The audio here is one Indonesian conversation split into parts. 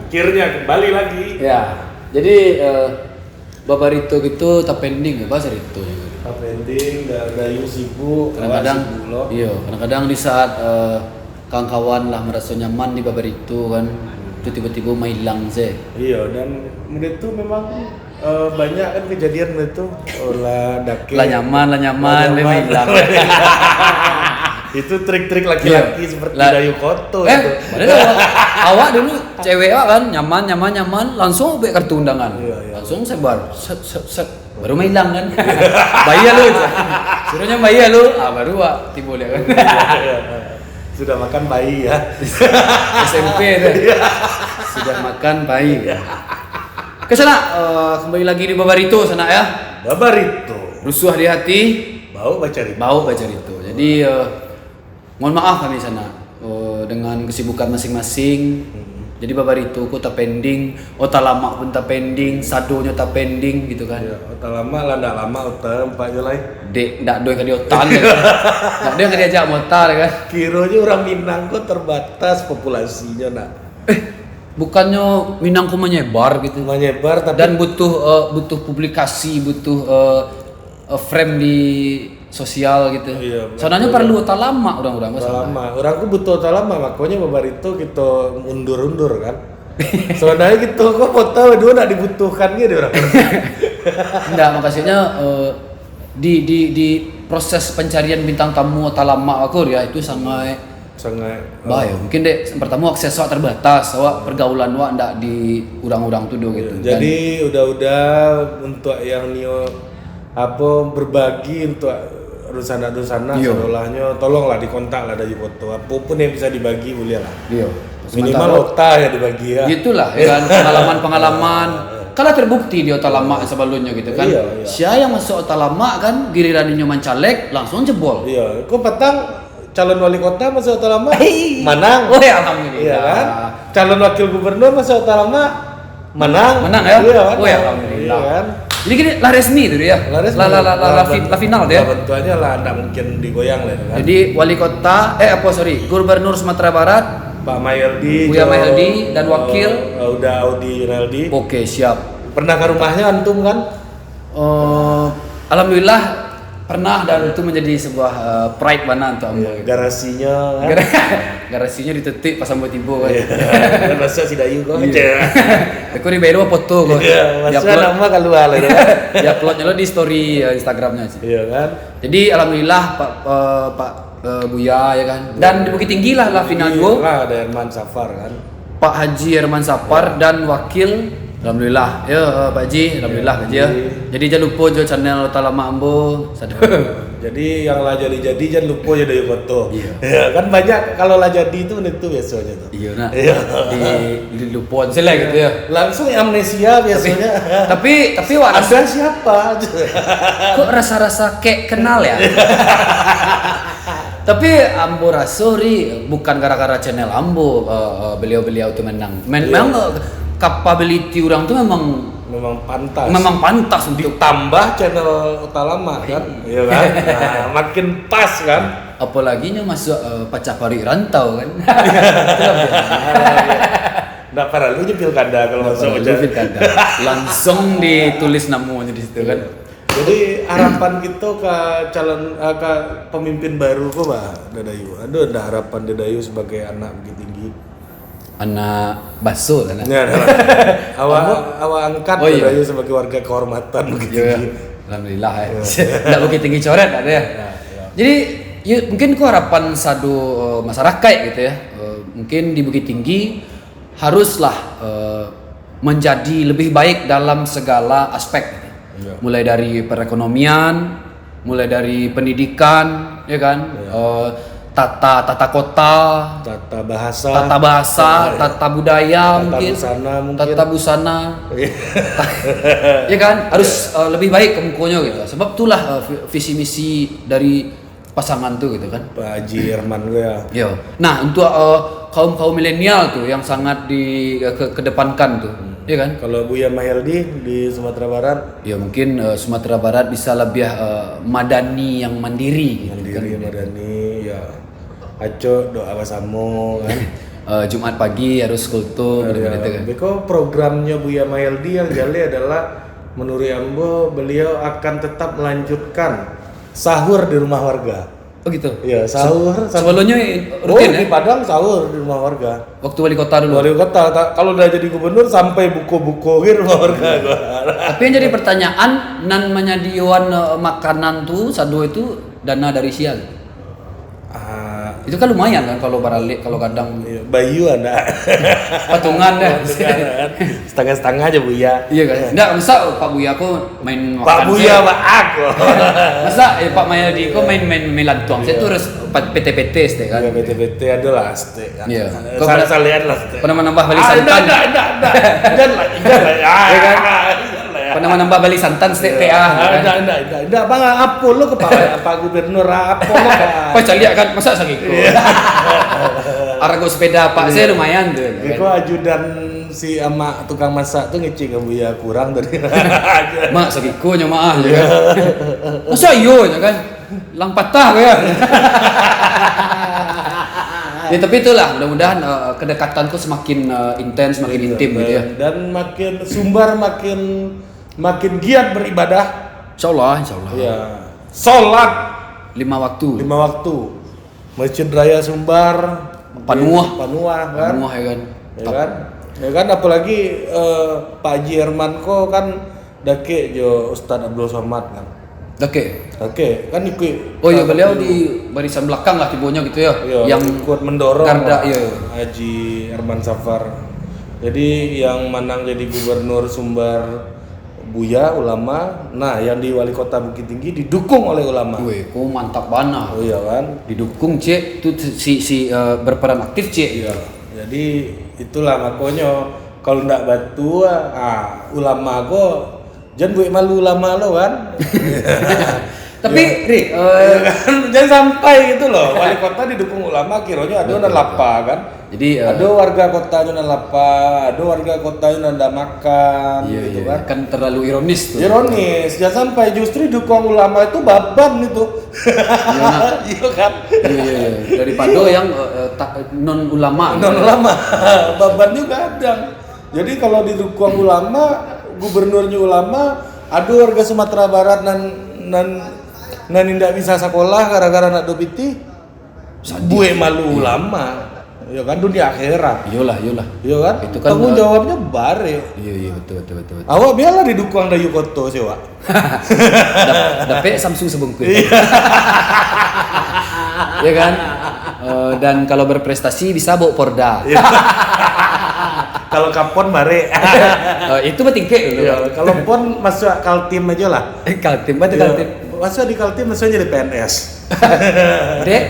akhirnya kembali lagi. Ya, jadi Babarito gitu tak pending ya bahasa itu. Tak pending, dayu sibuk. Kadang-kadang, iya, kadang-kadang di saat kawan-kawan lah merasa nyaman di Babarito kan, itu tiba-tiba hilang sih. Iya, dan itu memang banyak kan kejadian itu lah dake. Lah nyaman, memang hilang. Itu trik-trik laki-laki seperti Dayu Koto itu. Padahal awak dulu cewek kan nyaman langsung beli kartu undangan. Iya. Langsung sebar set baru hilang kan. Bayar lu. Suruhnya bayar lu. Baru tiba dia kan. Sudah makan bayi ya. SMP tuh. Sudah makan bayi. Ke sana kembali lagi di Babarito sana ya. Babarito. Rusuh di hati, Bau baca Rito. Jadi mohon maaf kami sana dengan kesibukan masing-masing. Jadi Babarito ku tak pending, tak lama pun tak pending, sadonya tak pending gitu kan. Ya, otak lama lah ndak lama otak empatnya lain. Dek ndak doy ka di otan. Ndak doy ka diajak motor kan. Kiranya orang Minang kok terbatas populasinya nak. Bukannya Minang ku menyebar gitu. Menyebar tapi Dan butuh publikasi, butuh frame di sosial gitu. Iya, Soalnya perlu otak lama orang-orang otak lama. Orangku butuh otak lama, makanya Babarito kita undur-undur kan. Soalnya gitu kok foto dua nak dibutuhkan gitu orang. Enggak, maksudnya di proses pencarian bintang tamu otak lama aku ya itu sangat bahaya. Mungkin deh pertama akses awak terbatas, awak pergaulan awak ndak di orang-orang tuh gitu. Jadi udah untuk yang nio berbagi untuk rusana sekolahnya tolonglah dikontak lah dari foto apapun yang bisa dibagi boleh lah. Iya. Minimal otak ya dibagi ya. Gitulah ya kan pengalaman. Kalau terbukti di otak lama sebelumnya gitu kan. Iya. Siapa yang masuk otak lama kan giliran nyoman caleg langsung jebol. Iya, kok petang calon wali kota masuk otak lama menang. Oh ya alhamdulillah. Iya kan? Calon wakil gubernur masuk otak lama menang ya? Iya kan? Oh ya alhamdulillah. Iya kan? Jadi gini lah resmi itu ya. La final dia. Bentuknya lah enggak mungkin digoyang lah kan. Jadi wali kota Gubernur Sumatera Barat Pak Mayeldi, Buya Mayeldi dan wakil udah Audi Rinaldi. Oke, siap. Pernah ke rumahnya antum kan? Alhamdulillah pernah dan itu menjadi sebuah pride mana untuk ambo. Iya, garasinya kan? Garasinya ditetik pas ambo tiba kan. Iya. Masa si Dayu kok aja. Aku di bayar foto kok. Iya, masa nama keluar lah. Ya uploadnya lo di story Instagramnya sih. Iya kan? Jadi alhamdulillah Pak Buya ya kan. Dan di Bukit Tinggi lah final gua. Lah ada Herman Safar kan. Pak Haji Herman Safar dan wakil alhamdulillah ya Pak Haji alhamdulillah Pak Haji ya. Jadi jangan lupa jo channel Talama Ambo. Jadi yang lah jadi jangan lupa ya dari foto. Iya. Ya, kan banyak kalau lah jadi itu biasanya tuh. Iya nak. Iya. Di lupa sih lah gitu ya. Langsung amnesia biasanya. Tapi wah Anda siapa? kok rasa-rasa kayak kenal ya. Tapi Ambo rasori bukan gara-gara channel Ambo beliau-beliau tuh menang. Memang capability orang tuh memang pantas. Memang pantas untuk ditambah channel Utalama kan. Iya kan? Nah, makin pas kan. Apalagi nya masuk Pacapari Rantau kan. Nggak perlu aja pilkada kalau masuk pilkada. Langsung ditulis namanya di situ kan. Jadi harapan kita ke calon ke pemimpin baru kok Pak Dadayu. Ada harapan Dadayu sebagai anak Bukit Tinggi. Anak baso lah. Ya, awak angkat Dadayu sebagai warga kehormatan Bukit Tinggi. Alhamdulillah ya. Enggak Bukit Tinggi coret ada ya. Jadi mungkin ku harapan satu masyarakat gitu ya. Mungkin di Bukit Tinggi haruslah menjadi lebih baik dalam segala aspek. Ya. Mulai dari perekonomian, mulai dari pendidikan, ya kan, tata kota, tata bahasa, tata budaya, tata busana, ya kan, harus lebih baik kemukunya gitu. Sebab itulah visi misi dari pasangan tuh gitu kan. Pak Haji Herman gue ya. Yo. Nah untuk kaum milenial tuh yang sangat kedepankan tuh. Iya kan? Kalau Buya Mayeldi di Sumatera Barat, ya mungkin Sumatera Barat bisa lebih madani yang mandiri. Mandiri, gitu kan? Madani, ya. Aco doa bersama kan. Jumat pagi harus kultum gitu kan. Beko programnya Buya Maeldi yang jali adalah menurut Ambo beliau akan tetap melanjutkan sahur di rumah warga. Oh gitu. Iya, sahur. Sebelumnya rutin di Padang sahur di rumah warga. Waktu wali kota dulu. Wali kota kalau udah jadi gubernur sampai buku-buku di rumah warga. Tapi yang jadi pertanyaan, nan menyediakan makanan tuh sado itu dana dari sial. Itu kan lumayan kan kalau baralik kalau kadang Bayu ada. patungan dah. Setengah-setengah aja Buya. Iya kan. Enggak, masa Pak Buya aku main Pak Buya Pak aku. Masa Pak Mayadi kok main lantuang. Saya tuh harus PT-PT ste kan. Iya PT-PT ada lah ste kan. Iya. Salian lah ste. Pernah menambah balik santan. Enggak. Iya kan? Pernah menambah balik santan ste PA. Enggak bang apa lo ke Pak Gubernur apa lo Kok lihat kan masa sakit. Argo sepeda Pak saya lumayan tuh. Beko ajudan si ama tukang masak tuh ngecek ke Buya kurang dari. Mak sakiko nya maaf ya kan. Masa iyo ya kan. Lang patah ya. Ya tapi itulah mudah-mudahan kedekatanku semakin intens, semakin intim gitu ya. Dan makin Sumbar makin giat beribadah. Insyaallah. Ya. Salat 5 waktu. 5 waktu. Masjid Raya Sumbar Panuah kan. Panuah ya kan. Ya kan apalagi Pak Haji Herman ko kan dake jo Ustadz Abdul Somad kan. Oke, kan ikut. Oh iya beliau di barisan belakang lah tibonya gitu ya. Yang ikut mendorong Garda Haji Herman Safar. Jadi yang menang jadi gubernur Sumbar Buya ulama. Nah, yang di wali kota Bukit Tinggi didukung oleh ulama. Wih, kok mantap banget. Oh iya kan? Didukung C itu si berperan aktif C. Iya. Jadi itulah makanya kalau ndak batu ulama kok jangan buat malu ulama lo kan. Tapi Ri, jangan sampai gitu loh. Wali kota didukung ulama kiranya ada yang lapa kan. Jadi ada warga kotanya yang lapa, ada warga kotanya yang ndak makan gitu kan. Kan terlalu ironis tuh. Ironis, jangan sampai justru dukung ulama itu baban itu. Iya kan? Iya. Daripada yang non ulama. Baban juga ada. Jadi kalau didukung ulama, gubernurnya ulama, ada warga Sumatera Barat nan tidak bisa sekolah gara-gara nak dopiti, buat malu ulama. Ya kan dunia akhirat. Iyalah. Iya kan? Itu kan tanggung jawabnya bare. Iya betul. Awak biarlah didukung Dayu Koto sih, Wak. Dapat Samsung sebungkus. Ya kan? Dan kalau berprestasi bisa bawa Porda. Kalau kapon bare. Itu mah tingkek dulu. Iya, kalau pon masuk Kaltim aja lah. Kaltim, Kaltim. Masuk di Kaltim maksudnya jadi PNS. Dek?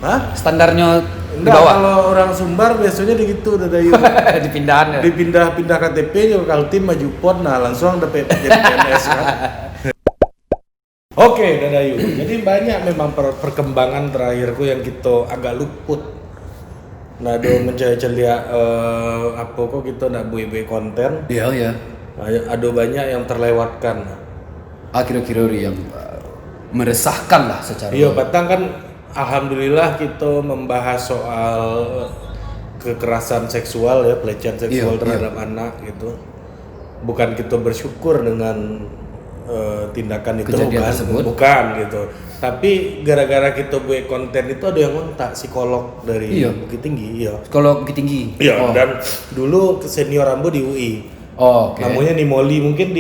Hah? Standarnya di Enggak, bawah. kalau orang Sumbar biasanya begitu udah Dayu. Dipindahan ya. Dipindah KTP ke Kaltim maju pon, nah langsung dapat jadi PNS kan. Oke, Dadayu. Jadi banyak memang perkembangan terakhirku yang kita agak luput. Nah, do mencari apa kok kita nak buat konten. Iya. Ada banyak yang terlewatkan. Kira-kira yang meresahkan lah secara. Iya, Batang kan alhamdulillah kita membahas soal kekerasan seksual ya, pelecehan seksual terhadap anak gitu. Bukan kita bersyukur dengan tindakan itu bukan gitu. Tapi gara-gara kita buat konten itu ada yang ngontak psikolog dari Bukit Tinggi, Psikolog Bukit Tinggi. Iya, dan dulu senior Ambo di UI. Namanya Nimoli, mungkin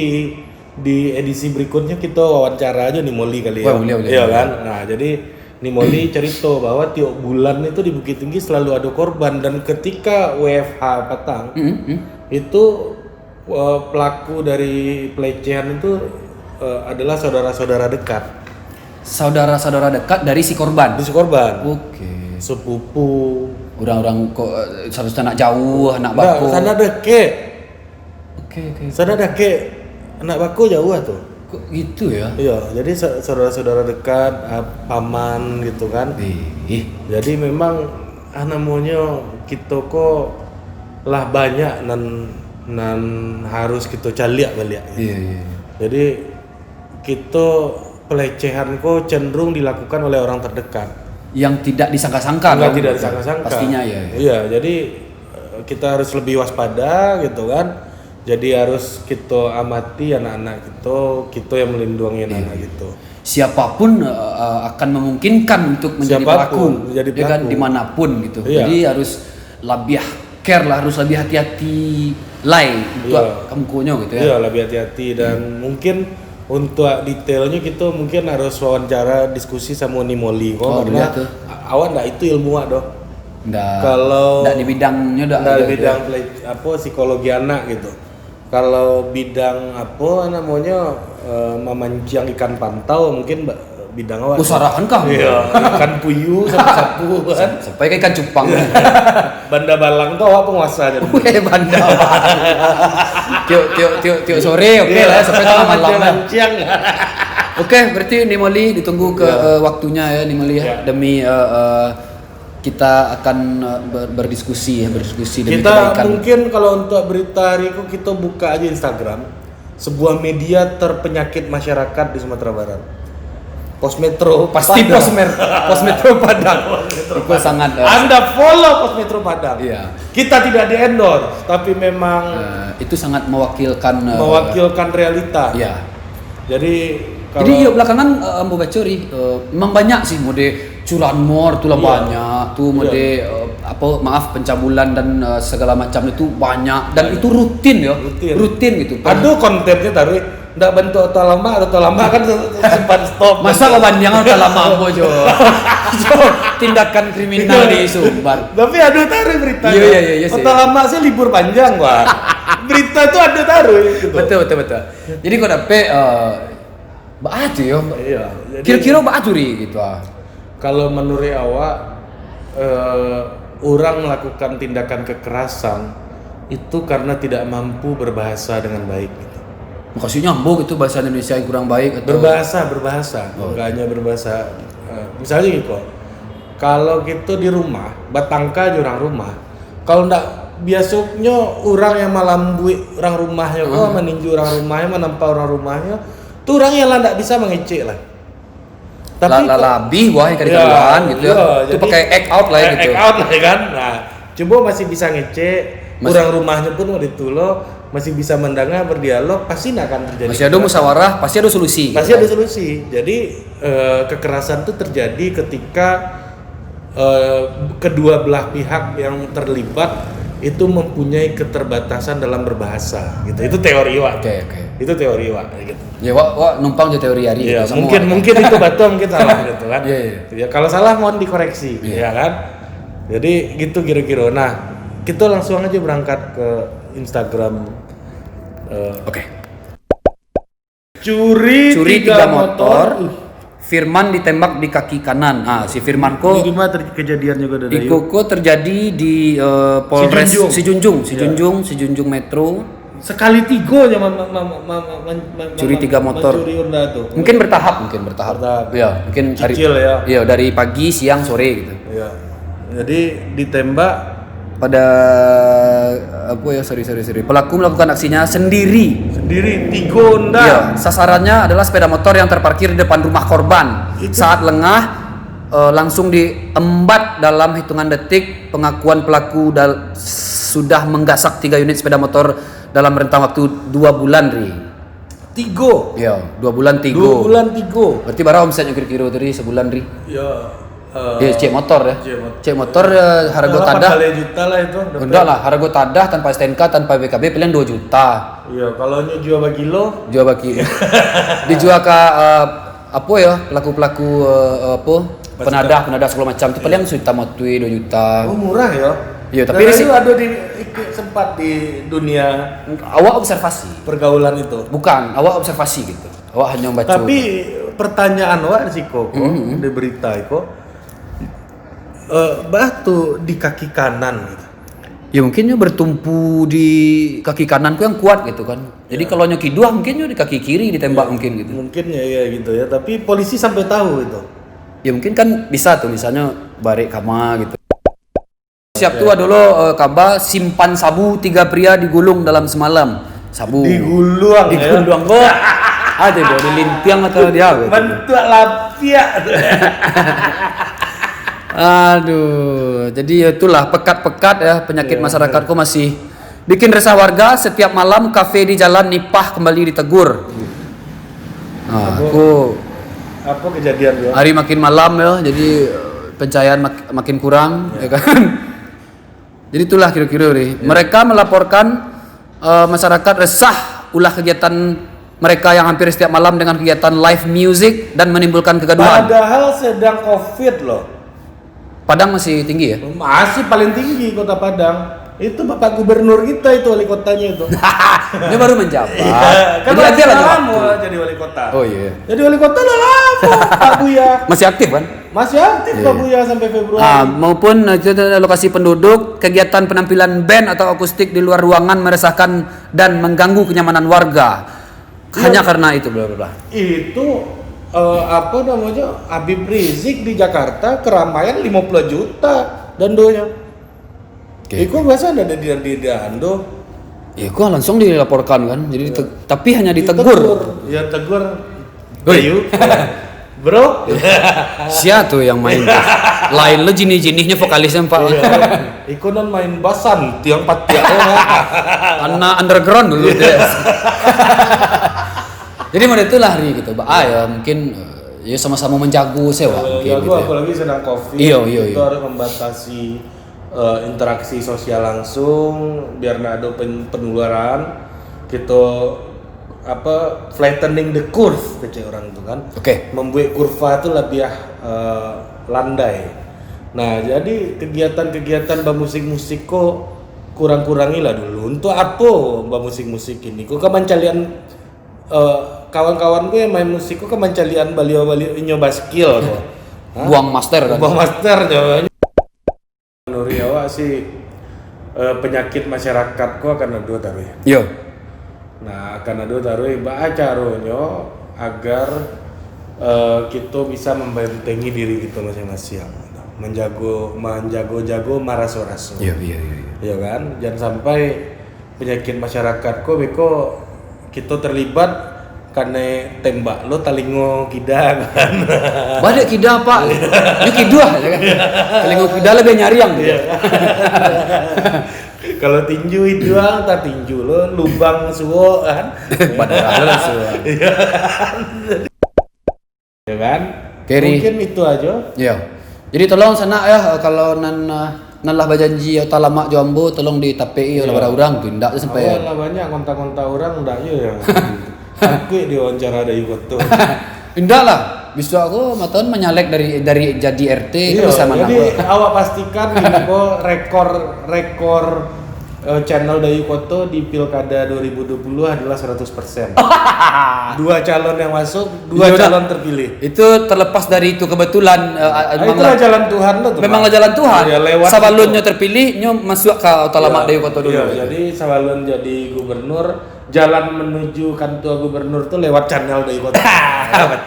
di edisi berikutnya kita wawancara aja Nimoli kali ya. Iya kan? Nah, jadi Nimoli cerita bahwa tiap bulan itu di Bukit Tinggi selalu ada korban, dan ketika WFH Patang itu pelaku dari pelecehan itu adalah saudara-saudara dekat. Saudara-saudara dekat dari si korban. Oke. Sepupu. Orang-orang kok seharusnya anak jauh, anak bako. Sana deket. Oke. Sana deket. Anak bako jauh tuh. Kok gitu ya? Iya, jadi saudara-saudara dekat, paman gitu kan. Jadi memang namanya kita kok lah banyak nan harus kita caliak balik. Iya. Jadi kita pelecehan kok cenderung dilakukan oleh orang terdekat. Yang tidak disangka-sangka. Tidak disangka-sangka. Pastinya ya. Iya, jadi kita harus lebih waspada gitu kan. Jadi harus kita amati anak-anak kita yang melindungi anak-anak gitu. Siapapun akan memungkinkan untuk menjadi pelaku, ya kan, dimanapun gitu. Iya. Jadi harus lebih care lah, harus lebih hati-hati untuk kamu konyo gitu ya. Iya, lebih hati-hati dan mungkin untuk detailnya kita mungkin harus wawancara diskusi sama Nimoli karena awak ndak itu ilmu doh. Kalau ndak di bidangnya di bidang psikologi anak gitu. Kalau bidang memancing ikan pantau mungkin bidang awak. Usarahan kah? Iya, ikan puyuh sapu-sapu kan. Sampai ke ikan cupang. Banda balang tuh awak penguasa aja. Banda balang. Tiuk sore lah sampai tengah malam. Mancing. Oke, berarti Nimoli ditunggu ke waktunya ya Nimoli ya. Demi kita akan berdiskusi demi kita kebaikan. Mungkin kalau untuk berita hari itu kita buka aja Instagram, sebuah media terpenyakit masyarakat di Sumatera Barat. Pos Metro pasti Pos Metro Padang. Itu sangat Anda follow Pos Metro Padang. Iya. Kita tidak di-endorse, tapi memang itu sangat mewakilkan realita. Iya. Jadi yuk belakangan Ambo Bacori memang banyak sih mode curanmor tuh lah banyak tuh mode pencabulan dan segala macam itu banyak dan itu rutin gitu. Aduh kontennya taruh ndak bentuk atau lama kan sempat stop. Masa kepanjangan atau lama Ambo jo. Tindakan kriminal di Sumbar. Tapi aduh taruh berita. Iya sih. Atau lama sih libur panjang Pak. Berita itu ada taruh gitu. Betul. Jadi kok dapet batu ya. Iya. Kira-kira batu gitu Kalau menurut awak orang melakukan tindakan kekerasan itu karena tidak mampu berbahasa dengan baik gitu. Maksudnya nyambung itu bahasa Indonesia yang kurang baik atau berbahasa bukan hanya berbahasa misalnya gitu. Kalau gitu di rumah, batangka aja orang rumah. Kalau ndak biasanya orang yang malambui orang rumahnya, meninju orang rumahnya, menempel orang rumahnya, tuh orang yang ndak bisa mengecek lah. Tapi lebih kari-karian gitu ya. Itu pakai act out lah gitu. Act out lah kan. Nah, coba masih bisa ngecek, orang rumahnya pun mau ditulo, masih bisa mendengar, berdialog, pasti nggak akan terjadi. Masih ada musyawarah, pasti ada solusi. Pasti ada solusi. Jadi kekerasan itu terjadi ketika kedua belah pihak yang terlibat itu mempunyai keterbatasan dalam berbahasa gitu. Itu teori Wak. Oke. Itu teori Wak gitu. Ya Wak numpang di teori hari ya, gitu. Mungkin itu betul, mungkin salah gitu kan. Iya. Ya kalau salah mohon dikoreksi, ya kan. Jadi gitu kira-kira. Nah, kita langsung aja berangkat ke Instagram. Oke. Curi 3 motor. Firman ditembak di kaki kanan. Si Firman Ini gimana kejadian juga dari Koko terjadi di Polres Sijunjung Metro. Sekali 3 aja curi 3 motor. Mencuri Honda tuh. Mungkin bertahap. Ya, mungkin cicil ya. Iya, dari pagi, siang, sore gitu. Iya. Jadi ditembak pada sorry. Pelaku melakukan aksinya sendiri 3 Honda. Iya, sasarannya adalah sepeda motor yang terparkir di depan rumah korban. Saat lengah langsung diembat dalam hitungan detik. Pengakuan pelaku sudah menggasak 3 unit sepeda motor dalam rentang waktu 2 bulan 3. Iya, 2 bulan 3. 2 bulan 3. Berarti berapa omsetnya kira-kira dari sebulan Ya. Cek motor ya. Cek motor harga tadah. 8 juta lah itu. Enggak lah, harga tadah tanpa STNK, tanpa BKB paling 2 juta. Iya, kalau jual bagi lo, dijual ke pelaku-pelaku penadah segala macam itu paling juta motui 2 juta. Oh, murah ya. Iya, tapi itu ada sempat di dunia awak observasi pergaulan itu. Bukan, awak observasi gitu. Awak hanya membaca. Tapi pertanyaan awak sih kok di berita itu batu di kaki kanan gitu. Ya mungkinnya bertumpu di kaki kananku yang kuat gitu kan. Jadi kalau nyoki dua mungkinnya di kaki kiri ditembak mungkin gitu. Mungkin ya gitu ya. Tapi polisi sampai tahu itu. Ya mungkin kan bisa tuh misalnya barik kama gitu. Siap tuh dulu kabar simpan sabu 3 pria digulung dalam semalam. Sabu. Digulung kok. Ada di limpiang atau dia gitu. Bentuk lapia. Aduh, jadi itulah pekat-pekat ya penyakit masyarakatku masih bikin resah warga. Setiap malam kafe di Jalan Nipah kembali ditegur. Nah, apa kejadian ya? Hari makin malam ya, jadi pencahayaan makin kurang, ya kan? Jadi itulah kira-kira nih. Mereka melaporkan masyarakat resah ulah kegiatan mereka yang hampir setiap malam dengan kegiatan live music dan menimbulkan kegaduhan. Padahal sedang COVID loh. Padang masih tinggi ya? Masih paling tinggi kota Padang. Itu Bapak Gubernur kita itu wali kotanya itu. Dia baru menjabat. Iya, kan jadi dia lagi lama jadi wali kota. Oh iya. Jadi wali kota udah lama Pak Buya. Masih aktif kan? Masih aktif Pak Buya sampai Februari. Maupun lokasi penduduk, kegiatan penampilan band atau akustik di luar ruangan meresahkan dan mengganggu kenyamanan warga. Hanya karena itu bla bla bla. Itu apa namanya? Habib Rizik di Jakarta keramaian 50 juta dandonya. Iku biasa ada di Ando. Ya, gua langsung dilaporkan kan. Jadi tapi hanya ditegur. Ya tegur. Ayo. Bro. Sia tuh yang main. Lain lo jenih-jenihnya vokalisnya Pak. Iku non main basan tiang patia. Anak underground dulu deh. Jadi pada itulah hari gitu. Ya mungkin ya sama-sama menjago sewa mungkin ya, gitu. Ya. Apalagi sedang Covid. Iya. Itu harus membatasi interaksi sosial langsung biar nggak ada penularan. Gitu flattening the curve kecil orang itu kan. Oke. Membuat kurva itu lebih landai. Nah, jadi kegiatan-kegiatan musik kok kurang-kurangilah dulu. Untuk apa musik ini? Kok kemencalian kawan-kawan gue yang main musik kok kemencalian baliau-baliau nyoba skill kok. Buang master kan. Buang master nyobanya. Nuri awak sih penyakit masyarakat kok akan ada taruh. Yo. Nah, akan ada taruh baca caronyo agar kita bisa membentengi diri kita masing-masing. Menjago maraso-raso. Iya. Ya kan? Jangan sampai penyakit masyarakat kok beko kita terlibat karena tembak lo talingo kida kan. Badek kida Pak. Ini kidua ya kan. Talingo kida lebih nyariang gitu. Kalau tinju itu tak tinju lo lubang suwo kan. Padahal suwo. Ya kan? Keri. Mungkin itu aja. Iya. Jadi tolong sana ya kalau nalah berjanji atau lama jambu tolong ditapei oleh orang tindak sampai. Lah banyak kontak-kontak orang ndak ya. Aku diwawancara dari foto. Indah lah. Bisa aku maton menyalek dari jadi RT bisa mana. Jadi awak pastikan ini kok rekor channel dari Koto di Pilkada 2020 adalah 100%. Dua calon yang masuk, dua calon terpilih. Itu terlepas dari itu kebetulan itulah jalan Tuhan lo tuh. Memanglah jalan Tuhan. Ya, lewat Sabalunnya terpilih, nyo masuk ke utama dari Koto dulu. Iya, jadi Sabalun jadi gubernur, jalan menuju kantor gubernur tuh lewat channel dari Koto.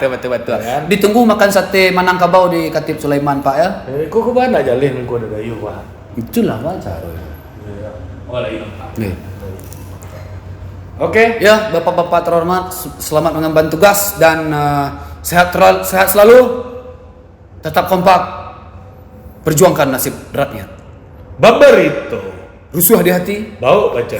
betul. Ya, kan? Ditunggu makan sate Manangkabau di Katib Sulaiman Pak ya. Kok mana jalin kok ada dayu Pak. Itulah wajar. Nih. Oke. Ya, Bapak-bapak terhormat, selamat mengemban tugas dan sehat selalu. Tetap kompak. Perjuangkan nasib rakyat. Babar itu. Rusuh di hati. Bau baca.